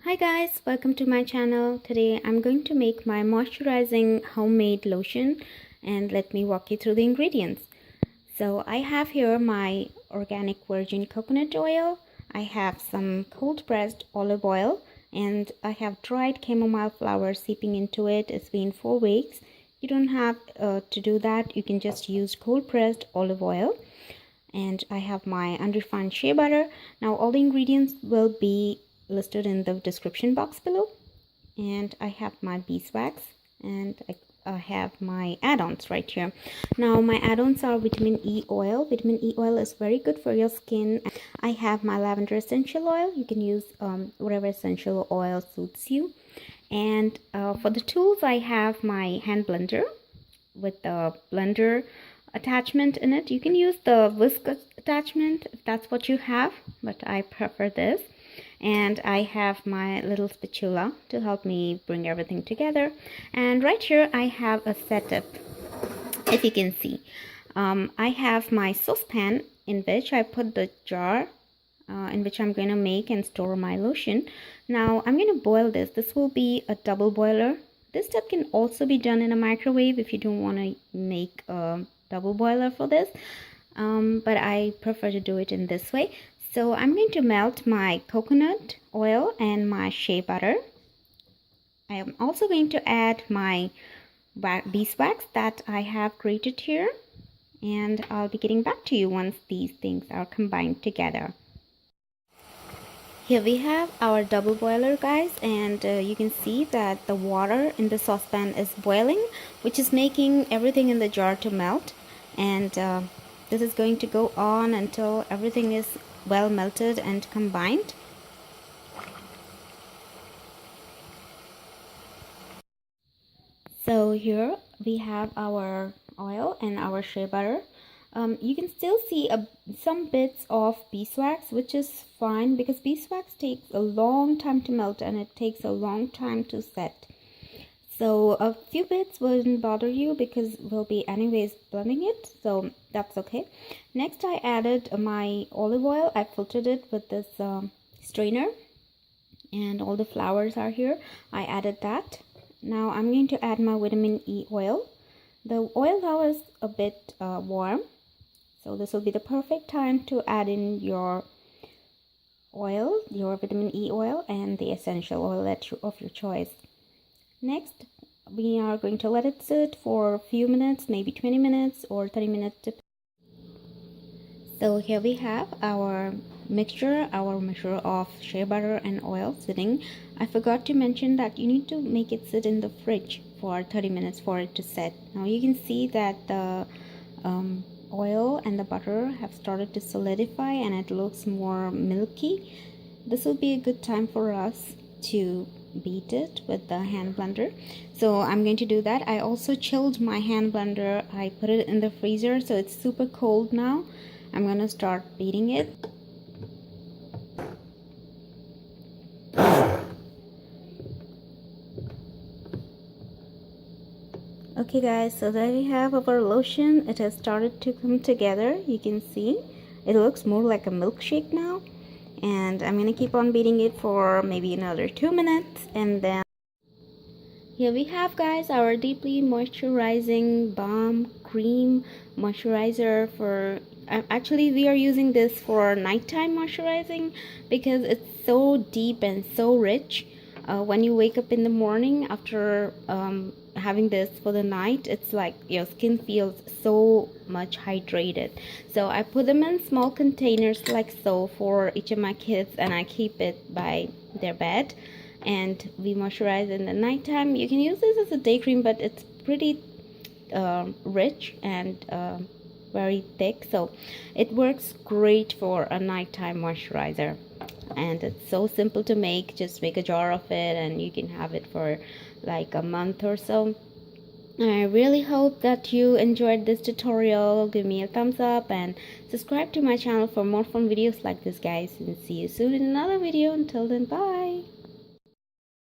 Hi guys, welcome to my channel. Today I'm going to make my moisturizing homemade lotion, and let me walk you through the ingredients. So I have here my organic virgin coconut oil, I have some cold pressed olive oil, and I have dried chamomile flowers seeping into it. It's been 4 weeks. You don't have to do that. You can just use cold pressed olive oil. And I have my unrefined shea butter. Now all the ingredients will be listed in the description box below. And I have my beeswax, and I have my add-ons right here. Now my add-ons are vitamin E oil. Vitamin E oil is very good for your skin. I have my lavender essential oil. You can use whatever essential oil suits you. And for the tools, I have my hand blender with the blender attachment in it. You can use the whisk attachment if that's what you have, but I prefer this. And I have my little spatula to help me bring everything together. And right here I have a setup, if you can see. I have my saucepan in which I put the jar in which I'm going to make and store my lotion. Now I'm going to boil this. This will be a double boiler. This step can also be done in a microwave if you don't want to make a double boiler for this, but I prefer to do it in this way. So I'm going to melt my coconut oil and my shea butter. I am also going to add my beeswax that I have grated here, and I'll be getting back to you once these things are combined together. Here we have our double boiler, guys, and you can see that the water in the saucepan is boiling, which is making everything in the jar to melt. And this is going to go on until everything is well melted and combined. So here we have our oil and our shea butter. You can still see some bits of beeswax, which is fine because beeswax takes a long time to melt and it takes a long time to set. So a few bits wouldn't bother you because we'll be anyways blending it, so that's okay. Next I added my olive oil. I filtered it with this strainer, and all the flowers are here. I added that. Now I'm going to add my vitamin E oil. The oil now is a bit warm, so this will be the perfect time to add in your oil, your vitamin E oil, and the essential oil of your choice. Next, we are going to let it sit for a few minutes, maybe 20 minutes or 30 minutes. So here we have our mixture of shea butter and oil sitting. I forgot to mention that you need to make it sit in the fridge for 30 minutes for it to set. Now you can see that the oil and the butter have started to solidify and it looks more milky. This will be a good time for us to beat it with the hand blender, so I'm going to do that. I also chilled my hand blender. I put it in the freezer, so it's super cold now. I'm gonna start beating it. Okay guys, so there we have our lotion. It has started to come together. You can see it looks more like a milkshake now, and I'm gonna keep on beating it for maybe another 2 minutes, and then here we have, guys, our deeply moisturizing balm cream moisturizer. For actually we are using this for nighttime moisturizing because it's so deep and so rich. When you wake up in the morning after having this for the night, it's like your skin feels so much hydrated. So I put them in small containers like so for each of my kids, and I keep it by their bed, and we moisturize in the nighttime. You can use this as a day cream, but it's pretty rich and very thick, so it works great for a nighttime moisturizer. And it's so simple to make. Just make a jar of it and you can have it for like a month or so. I really hope that you enjoyed this tutorial. Give me a thumbs up and subscribe to my channel for more fun videos like this, guys, and see you soon in another video. Until then, bye.